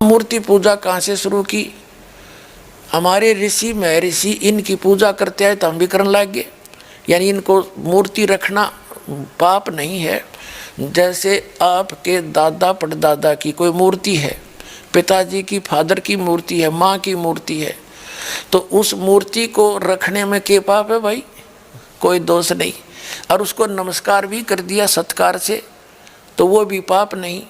मूर्ति पूजा कहाँ से शुरू की? हमारे ऋषि महर्षि इनकी पूजा करते आए तो हम भी करने लग गए। यानी इनको मूर्ति रखना पाप नहीं है। जैसे आपके दादा परदादा की कोई मूर्ति है, पिताजी की फादर की मूर्ति है, माँ की मूर्ति है, तो उस मूर्ति को रखने में क्या पाप है भाई? कोई दोष नहीं। और उसको नमस्कार भी कर दिया सत्कार से तो वो भी पाप नहीं।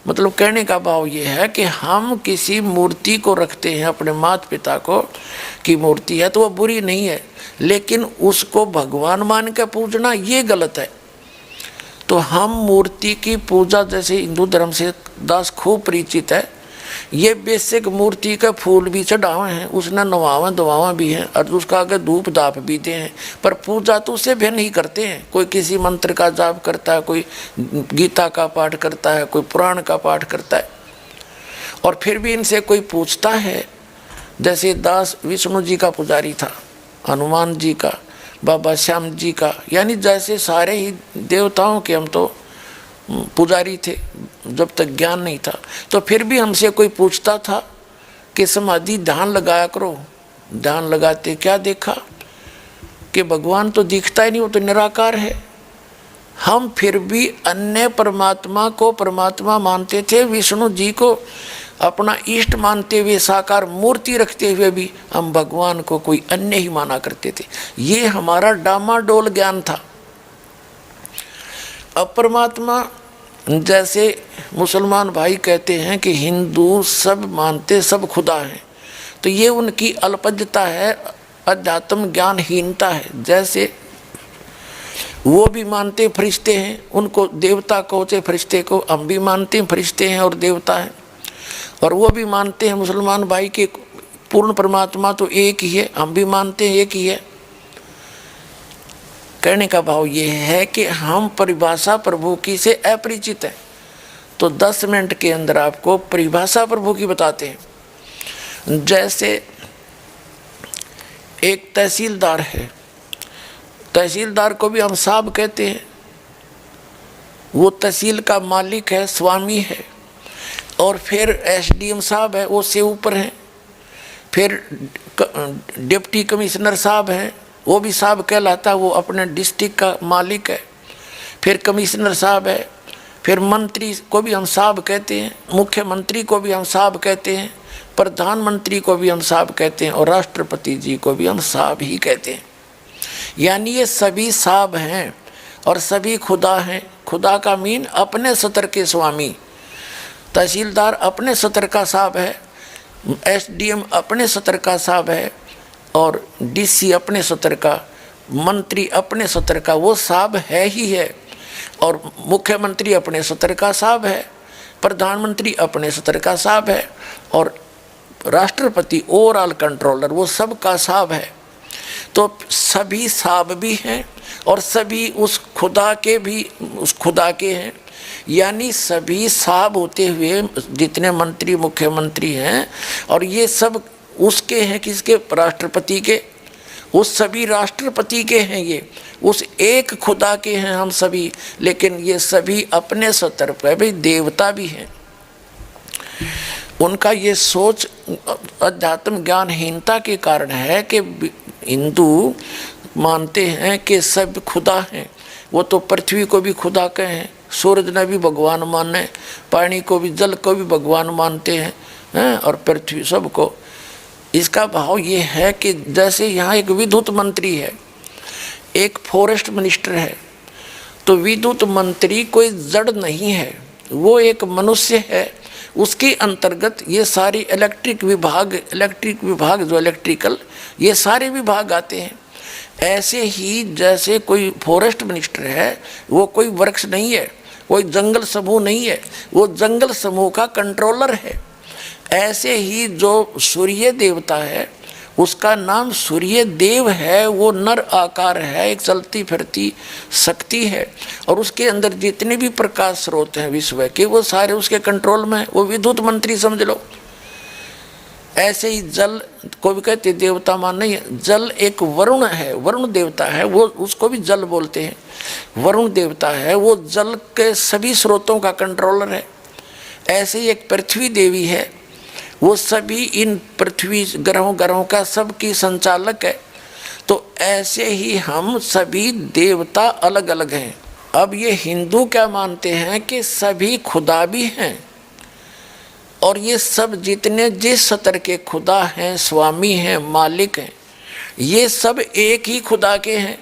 मतलब कहने का भाव ये है कि हम किसी मूर्ति को रखते हैं, अपने माता पिता को की मूर्ति है तो वो बुरी नहीं है, लेकिन उसको भगवान मान के पूजना ये गलत है। तो हम मूर्ति की पूजा, जैसे हिंदू धर्म से दास खूब परिचित है, ये बेसिक मूर्ति का फूल भी चढ़ावे हैं, उसने नवावा दवावा भी हैं और उसका आगे धूप दाप भी दे हैं, पर पूजा तो उससे भी नहीं करते हैं। कोई किसी मंत्र का जाप करता है, कोई गीता का पाठ करता है, कोई पुराण का पाठ करता है। और फिर भी इनसे कोई पूछता है, जैसे दास विष्णु जी का पुजारी था, हनुमान जी का, बाबा श्याम जी का, यानी जैसे सारे ही देवताओं के हम तो पुजारी थे जब तक ज्ञान नहीं था। तो फिर भी हमसे कोई पूछता था कि समाधि ध्यान लगाया करो। ध्यान लगाते क्या देखा कि भगवान तो दिखता ही नहीं, वो तो निराकार है। हम फिर भी अन्य परमात्मा को परमात्मा मानते थे, विष्णु जी को अपना इष्ट मानते हुए, साकार मूर्ति रखते हुए भी हम भगवान को कोई अन्य ही माना करते थे। ये हमारा डामाडोल ज्ञान था। अब परमात्मा, जैसे मुसलमान भाई कहते हैं कि हिंदू सब मानते सब खुदा हैं, तो ये उनकी अल्पज्ञता है, अध्यात्म ज्ञानहीनता है। जैसे वो भी मानते फरिश्ते हैं, उनको देवता कहते, फरिश्ते को हम भी मानते हैं फरिश्ते हैं और देवता हैं। और वो भी मानते हैं मुसलमान भाई के पूर्ण परमात्मा तो एक ही है, हम भी मानते हैं एक ही है। कहने का भाव ये है कि हम परिभाषा प्रभु की से अपरिचित हैं। तो 10 मिनट के अंदर आपको परिभाषा प्रभु की बताते हैं। जैसे एक तहसीलदार है, तहसीलदार को भी हम साहब कहते हैं। वो तहसील का मालिक है, स्वामी है। और फिर एसडीएम साहब है, वो से ऊपर हैं। फिर डिप्टी कमिश्नर साहब हैं, वो भी साहब कहलाता है, वो अपने डिस्ट्रिक्ट का मालिक है। फिर कमिश्नर साहब है। फिर मंत्री को भी हम साहब कहते हैं, मुख्यमंत्री को भी हम साहब कहते हैं, प्रधानमंत्री को भी हम साहब कहते हैं, और राष्ट्रपति जी को भी हम साहब ही कहते हैं। यानी ये सभी साहब हैं और सभी खुदा हैं। खुदा का मीन अपने सतर के स्वामी। तहसीलदार अपने सतर का साहब है, एसडीएम अपने सतर का साहब है, और डीसी अपने सतर का, मंत्री अपने सतर का, वो साहब है ही है। और मुख्यमंत्री अपने सतर का साहब है, प्रधानमंत्री अपने सतर का साहब है, और राष्ट्रपति ओवरऑल कंट्रोलर वो सब का साहब है। तो सभी साहब भी हैं और सभी उस खुदा के भी उस खुदा के हैं। यानी सभी साहब होते हुए जितने मंत्री मुख्यमंत्री हैं, और ये सब उसके हैं, किसके? राष्ट्रपति के। उस सभी राष्ट्रपति के हैं, ये उस एक खुदा के हैं हम सभी। लेकिन ये सभी अपने सतर पर भी देवता भी हैं। उनका ये सोच अध्यात्म ज्ञानहीनता के कारण है कि हिंदू मानते हैं कि सब खुदा हैं। वो तो पृथ्वी को भी खुदा कहें, सूरज ने भी भगवान माने, पानी को भी, जल को भी भगवान मानते हैं, और पृथ्वी सबको। इसका भाव ये है कि जैसे यहाँ एक विद्युत मंत्री है, एक फॉरेस्ट मिनिस्टर है, तो विद्युत मंत्री कोई जड़ नहीं है, वो एक मनुष्य है। उसके अंतर्गत ये सारी इलेक्ट्रिक विभाग जो इलेक्ट्रिकल, ये सारे विभाग आते हैं। ऐसे ही जैसे कोई फॉरेस्ट मिनिस्टर है, वो कोई वृक्ष नहीं है, कोई जंगल समूह नहीं है, वो जंगल समूह का कंट्रोलर है। ऐसे ही जो सूर्य देवता है, उसका नाम सूर्य देव है। वो नर आकार है, एक चलती फिरती शक्ति है, और उसके अंदर जितने भी प्रकाश स्रोत हैं विश्व के, वो सारे उसके कंट्रोल में। वो विद्युत मंत्री समझ लो। ऐसे ही जल को भी कहते देवता मान नहीं है। जल एक वरुण है, वरुण देवता है, वो उसको भी जल बोलते हैं। वरुण देवता है, वो जल के सभी स्रोतों का कंट्रोलर है। ऐसे ही एक पृथ्वी देवी है, वो सभी इन पृथ्वी ग्रहों का सबकी संचालक है। तो ऐसे ही हम सभी देवता अलग अलग हैं। अब ये हिंदू क्या मानते हैं कि सभी खुदा भी हैं, और ये सब जितने जिस स्तर के खुदा हैं, स्वामी हैं, मालिक हैं, ये सब एक ही खुदा के हैं।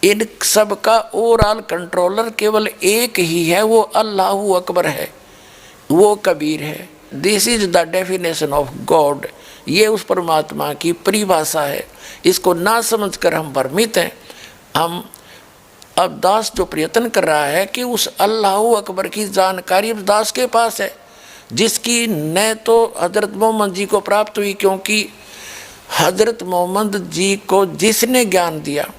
इन सब का ओवरऑल कंट्रोलर केवल एक ही है, वो अल्लाहु अकबर है, वो कबीर है। This is the definition of God. ये उस परमात्मा की परिभाषा है। इसको ना समझकर हम भ्रमित हैं। हम अब दास जो प्रयत्न कर रहा है कि उस अल्लाहु अकबर की जानकारी दास के पास है, जिसकी न तो हजरत मोहम्मद जी को प्राप्त हुई, क्योंकि हजरत मोहम्मद जी को जिसने ज्ञान दिया,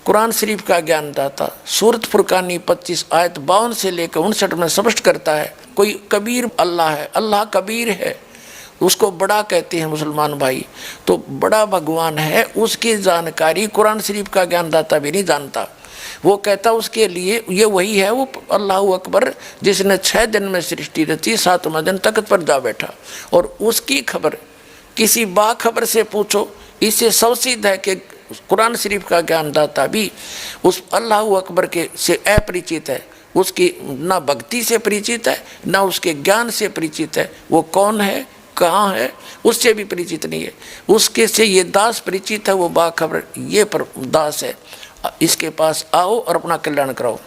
कुरान शरीफ का ज्ञान दाता, सूरत फुरकानी 25 आयत 52 से लेकर 59 में स्पष्ट करता है, कोई कबीर अल्लाह है, अल्लाह कबीर है, उसको बड़ा कहते हैं मुसलमान भाई। तो बड़ा भगवान है, उसकी जानकारी कुरान शरीफ का ज्ञान दाता भी नहीं जानता। वो कहता उसके लिए ये वही है, वो अल्लाहु अकबर जिसने 6 दिन में सृष्टि रची, 7वें दिन तख्त पर जा बैठा। और उसकी खबर किसी बाखबर से पूछो, इससे सवसीध है कि कुरान शरीफ का ज्ञानदाता भी उस अल्लाहु अकबर के से अपरिचित है, उसकी ना भक्ति से परिचित है, ना उसके ज्ञान से परिचित है। वो कौन है, कहाँ है, उससे भी परिचित नहीं है। उसके से ये दास परिचित है, वो बाखबर ये पर दास है। इसके पास आओ और अपना कल्याण कराओ।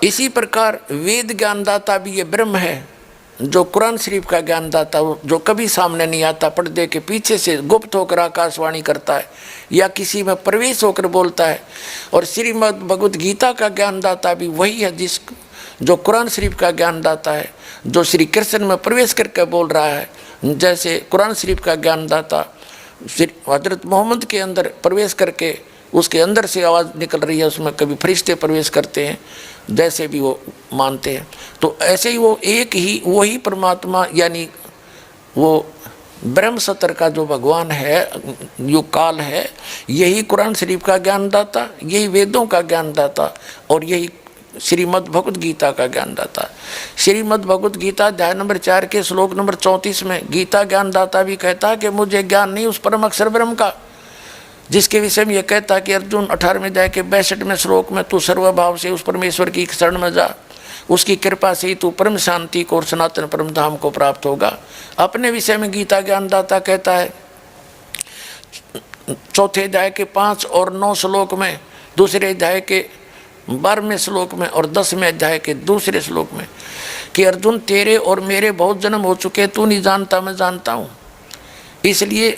इसी प्रकार वेद ज्ञानदाता भी ये ब्रह्म है, जो कुरान शरीफ का ज्ञानदाता, जो कभी सामने नहीं आता, पर्दे के पीछे से गुप्त होकर आकाशवाणी करता है या किसी में प्रवेश होकर बोलता है। और श्रीमद् भगवत गीता का ज्ञानदाता भी वही है, जो कुरान शरीफ का ज्ञानदाता है, जो श्री कृष्ण में प्रवेश करके बोल रहा है। जैसे कुरान शरीफ का ज्ञानदाता हजरत मोहम्मद के अंदर प्रवेश करके उसके अंदर से आवाज़ निकल रही है, उसमें कभी फरिश्ते प्रवेश करते हैं, जैसे भी वो मानते हैं। तो ऐसे ही वो एक ही वही परमात्मा, यानी वो ब्रह्म सत्र का जो भगवान है, जो काल है, यही कुरान शरीफ का ज्ञानदाता, यही वेदों का ज्ञानदाता, और यही श्रीमद् भगवत गीता का ज्ञानदाता। श्रीमद् भगवत गीता अध्याय नंबर 4 के श्लोक नंबर 34 में गीता ज्ञानदाता भी कहता है कि मुझे ज्ञान नहीं उस परम अक्षर ब्रह्म का, जिसके विषय में यह कहता कि अर्जुन 18वें अध्याय के 62वें श्लोक में तू सर्वभाव से उस परमेश्वर की शरण में जा, उसकी कृपा से ही तू परम शांति को और सनातन परम धाम को प्राप्त होगा। अपने विषय में गीता ज्ञानदाता कहता है 4थे अध्याय के 5 और 9 श्लोक में, दूसरे अध्याय के 12वें श्लोक में और 10वें अध्याय के दूसरे श्लोक में कि अर्जुन तेरे और मेरे बहुत जन्म हो चुके, तू नहीं जानता मैं जानता हूँ। इसलिए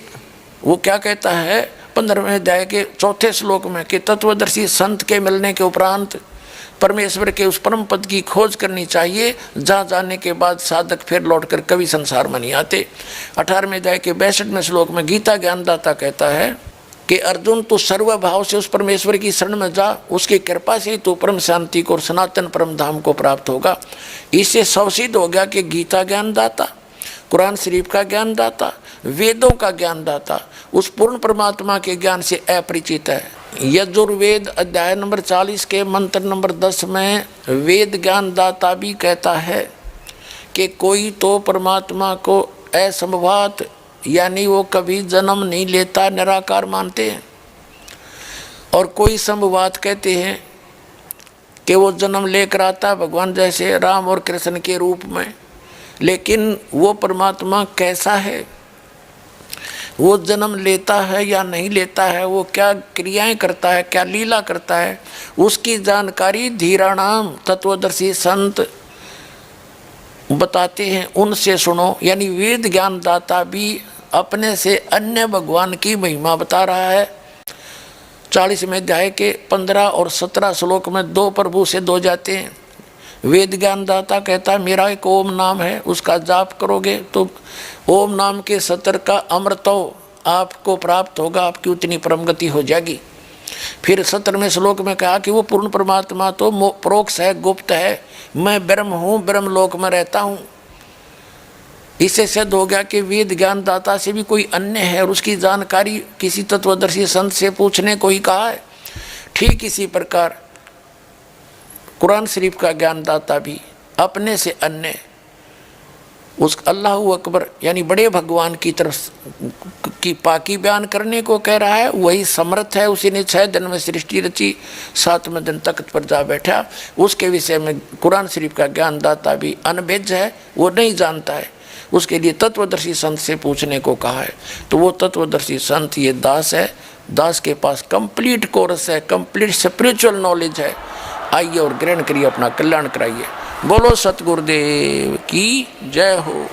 वो क्या कहता है 15वें अध्याय के 4थे श्लोक में कि तत्वदर्शी संत के मिलने के उपरांत परमेश्वर के उस परम पद की खोज करनी चाहिए, जहाँ जाने के बाद साधक फिर लौटकर कभी संसार में नहीं आते। 18वें अध्याय के 62वें श्लोक में गीता ज्ञानदाता कहता है कि अर्जुन तू सर्वभाव से उस परमेश्वर की शरण में जा, उसकी कृपा से तू परम शांति को और सनातन परम धाम को प्राप्त होगा। इससे सवसिद्ध हो गया कि गीता ज्ञानदाता, कुरान शरीफ का ज्ञानदाता, वेदों का ज्ञानदाता उस पूर्ण परमात्मा के ज्ञान से अपरिचित है। यजुर्वेद अध्याय नंबर 40 के मंत्र नंबर 10 में वेद ज्ञानदाता भी कहता है कि कोई तो परमात्मा को असंभवात, यानी वो कभी जन्म नहीं लेता, निराकार मानते हैं, और कोई संभवात कहते हैं कि वो जन्म लेकर आता है, भगवान जैसे राम और कृष्ण के रूप में। लेकिन वो परमात्मा कैसा है, वो जन्म लेता है या नहीं लेता है, वो क्या क्रियाएं करता है, क्या लीला करता है, उसकी जानकारी धीराणाम तत्वदर्शी संत बताते हैं, उनसे सुनो। यानी वेद ज्ञानदाता भी अपने से अन्य भगवान की महिमा बता रहा है। 40वें अध्याय के 15 और 17 श्लोक में 2 प्रभु से 2 जाते हैं। वेद ज्ञानदाता कहता है मेरा एक ओम नाम है, उसका जाप करोगे तो ओम नाम के सत्र का अमृतो आपको प्राप्त होगा, आपकी उतनी परम गति हो जाएगी। फिर 17वें श्लोक में कहा कि वो पूर्ण परमात्मा तो प्रोक्ष है, गुप्त है, मैं ब्रह्म हूँ, ब्रह्म लोक में रहता हूँ। इससे सिद्ध हो गया कि वेद ज्ञानदाता से भी कोई अन्य है, और उसकी जानकारी किसी तत्वदर्शी संत से पूछने को ही कहा है। ठीक इसी प्रकार कुरान शरीफ का ज्ञानदाता भी अपने से अन्य उस अल्लाह अकबर यानी बड़े भगवान की तरफ की पाकी बयान करने को कह रहा है। वही समर्थ है, उसी ने 6 दिन में सृष्टि रची, 7वें दिन तख्त पर जा बैठा। उसके विषय में कुरान शरीफ का ज्ञानदाता भी अनभिज्ञ है, वो नहीं जानता है। उसके लिए तत्वदर्शी संत से पूछने को कहा है। तो वो तत्वदर्शी संत ये दास है। दास के पास कंप्लीट कोर्स है, कंप्लीट स्पिरिचुअल नॉलेज है। आइए और ग्रहण करिए, अपना कल्याण कराइए। बोलो सतगुरुदेव की जय हो।